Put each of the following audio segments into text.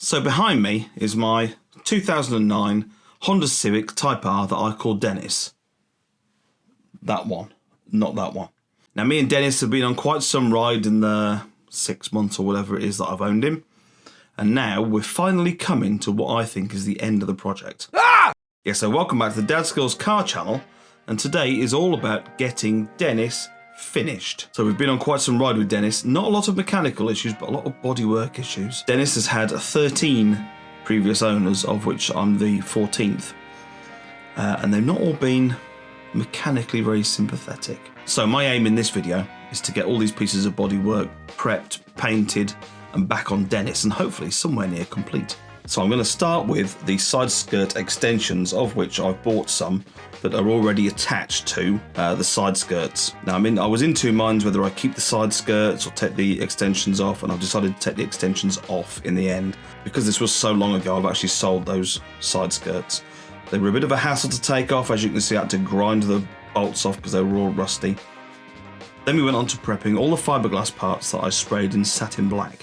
So behind me is my 2009 Honda Civic Type R that I call Denis. That one, not that one. Now me and Denis have been on quite some ride in the 6 months or whatever it is that I've owned him. And now we're finally coming to what I think is the end of the project. Ah! Yeah, so welcome back to the Dadskillz car channel. And today is all about getting Denis finished. So we've been on quite some ride with Denis. Not a lot of mechanical issues, but a lot of bodywork issues. Denis has had 13 previous owners, of which I'm the 14th. And they've not all been mechanically very sympathetic. So my aim in this video is to get all these pieces of bodywork prepped, painted, and back on Denis, and hopefully somewhere near complete. So I'm going to start with the side skirt extensions, of which I've bought some that are already attached to the side skirts. Now I was in two minds whether I keep the side skirts or take the extensions off, and I've decided to take the extensions off in the end. Because this was so long ago, I've actually sold those side skirts. They were a bit of a hassle to take off. As you can see, I had to grind the bolts off because they were all rusty. Then we went on to prepping all the fiberglass parts that I sprayed in satin black.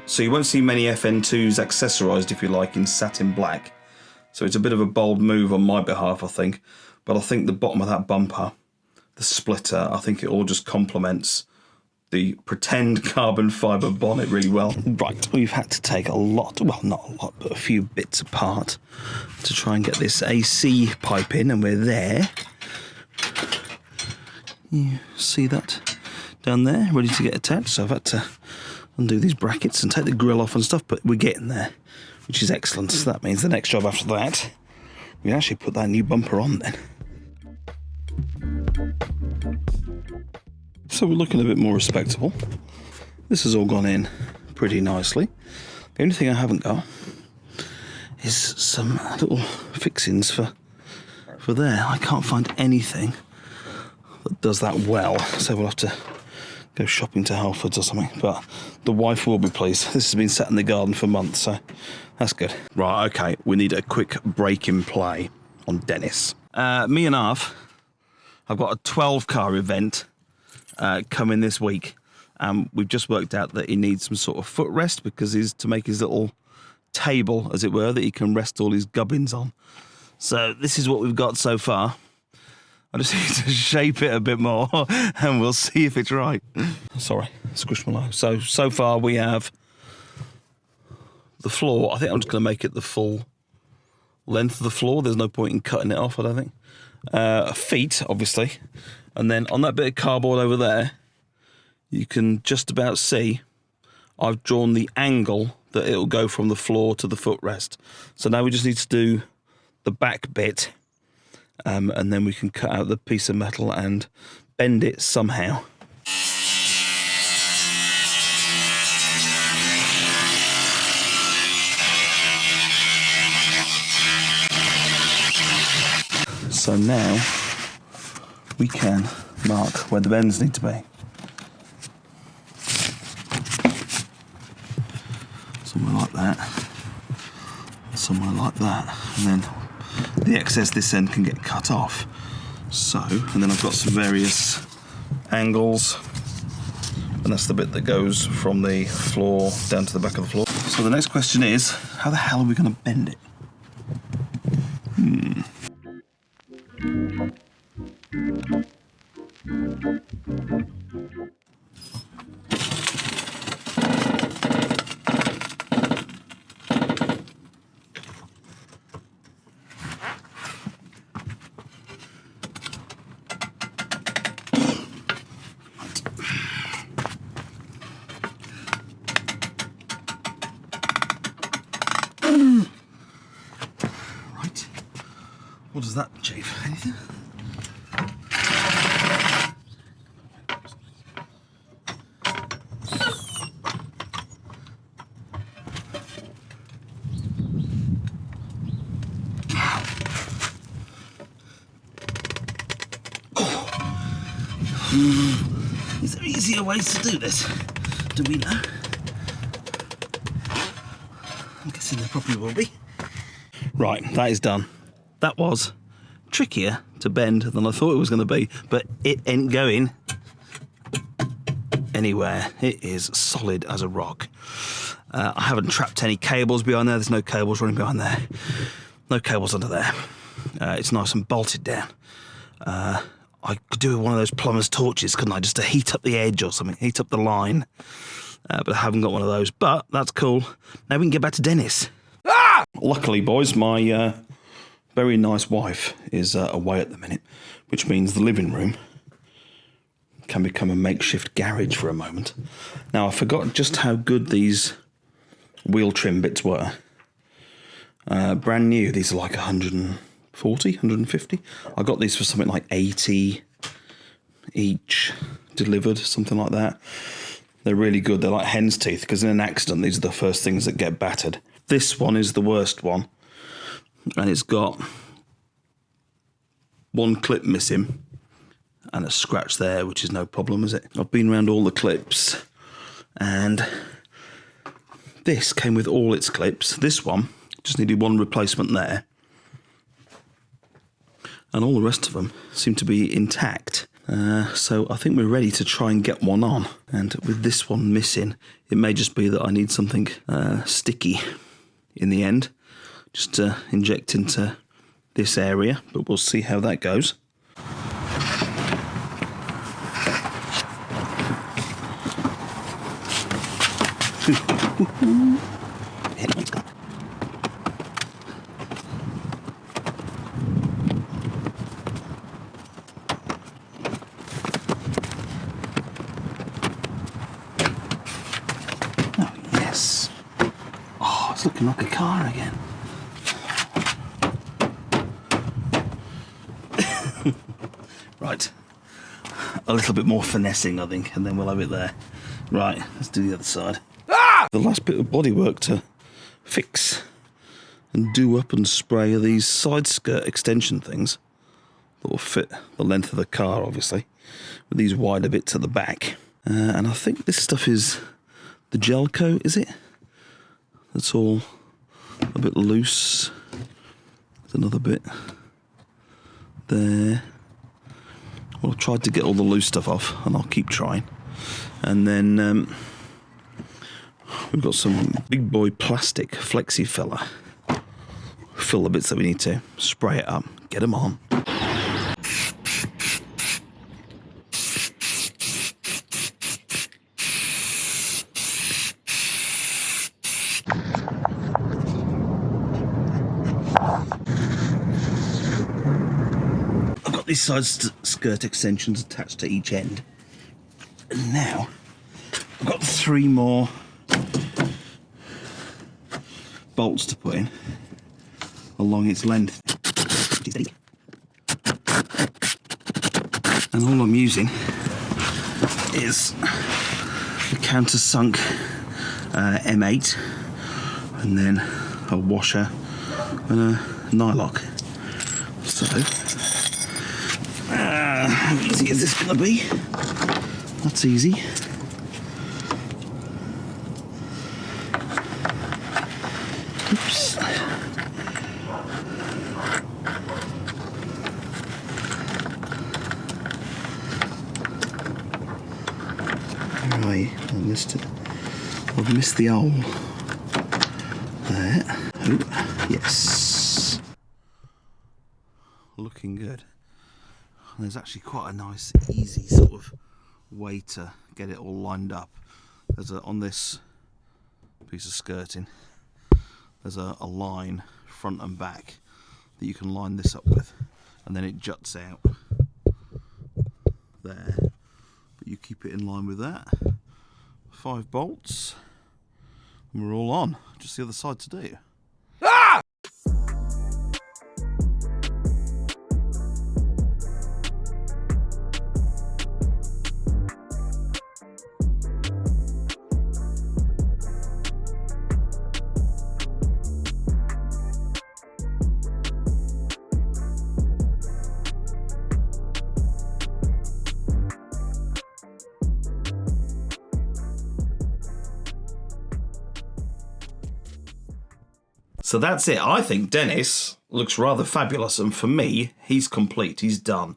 So you won't see many FN2s accessorised, if you like, in satin black. So it's a bit of a bold move on my behalf, I think. But I think the bottom of that bumper, the splitter, I think it all just complements the pretend carbon fibre bonnet really well. Right, we've had to take a lot, well, not a lot, but a few bits apart to try and get this AC pipe in, and we're there. You see that down there, ready to get attached? So I've had to undo these brackets and take the grill off and stuff, but we're getting there, which is excellent. So that means the next job after that, we can actually put that new bumper on then. So we're looking a bit more respectable. This has all gone in pretty nicely. The only thing I haven't got is some little fixings for there. I can't find anything that does that well, so we'll have to go shopping to Halfords or something, but the wife will be pleased. This has been sat in the garden for months, so that's good. Right, okay, we need a quick break in play on Denis. Me and Arv have got a 12-car event coming this week, and we've just worked out that he needs some sort of footrest because he's to make his little table, as it were, that he can rest all his gubbins on. So this is what we've got so far. I just need to shape it a bit more and we'll see if it's right. Sorry, squishmallow. So far we have the floor. I think I'm just going to make it the full length of the floor. There's no point in cutting it off, I don't think. Feet, obviously. And then on that bit of cardboard over there, you can just about see I've drawn the angle that it'll go from the floor to the footrest. So now we just need to do the back bit. And then we can cut out the piece of metal and bend it somehow. So now we can mark where the bends need to be. Somewhere like that. Somewhere like that. And then the excess this end can get cut off. So, and then I've got some various angles, and that's the bit that goes from the floor down to the back of the floor. So the next question is, how the hell are we going to bend it? What does that achieve? Anything? Is there easier ways to do this? Do we know? I'm guessing there probably will be. Right, that is done. That was trickier to bend than I thought it was going to be, but it ain't going anywhere. It is solid as a rock. I haven't trapped any cables behind there. There's no cables running behind there. No cables under there. It's nice and bolted down. I could do one of those plumber's torches, couldn't I? Just to heat up the edge or something, heat up the line. But I haven't got one of those. But that's cool. Now we can get back to Denis. Ah! Luckily, boys, my very nice wife is away at the minute, which means the living room can become a makeshift garage for a moment. Now, I forgot just how good these wheel trim bits were. Brand new, these are like 140, 150. I got these for something like 80 each delivered, something like that. They're really good. They're like hen's teeth, because in an accident, these are the first things that get battered. This one is the worst one, and it's got one clip missing and a scratch there, which is no problem, is it? I've been around all the clips, and this came with all its clips. This one just needed one replacement there, and all the rest of them seem to be intact. So I think we're ready to try and get one on. And with this one missing, it may just be that I need something sticky in the end, just to inject into this area, but we'll see how that goes. It's looking like a car again. Right. A little bit more finessing, I think, and then we'll have it there. Right, let's do the other side. Ah! The last bit of bodywork to fix and do up and spray are these side skirt extension things that will fit the length of the car, obviously, with these wider bits at the back. And I think this stuff is the gel coat, is it? That's all a bit loose. There's another bit there. Well, I've tried to get all the loose stuff off, and I'll keep trying. And then we've got some big boy plastic flexi filler. Fill the bits that we need to, spray it up, get them on. These side skirt extensions attached to each end, and now I've got 3 more bolts to put in along its length, and all I'm using is the countersunk M8, and then a washer and a nylock. So how easy is this going to be? That's easy. Oops. Right, I've missed the hole. There. Oh, yes. Looking good. And there's actually quite a nice, easy sort of way to get it all lined up. There's on this piece of skirting, there's a line front and back that you can line this up with, and then it juts out there. But you keep it in line with that. 5 bolts, and we're all on. Just the other side to do. So that's it. I think Dennis looks rather fabulous, and for me, he's complete. He's done.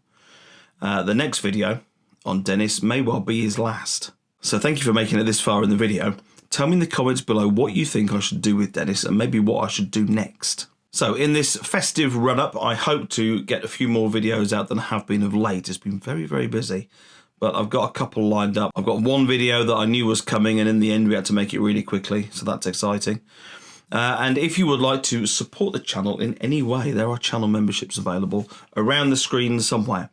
The next video on Dennis may well be his last. So thank you for making it this far in the video. Tell me in the comments below what you think I should do with Dennis and maybe what I should do next. So in this festive run-up, I hope to get a few more videos out than I have been of late. It's been very, very busy, but I've got a couple lined up. I've got one video that I knew was coming, and in the end we had to make it really quickly, so that's exciting. And if you would like to support the channel in any way, there are channel memberships available around the screen somewhere.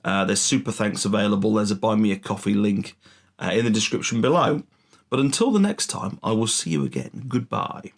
There's super thanks available. There's a buy me a coffee link in the description below. But until the next time, I will see you again. Goodbye.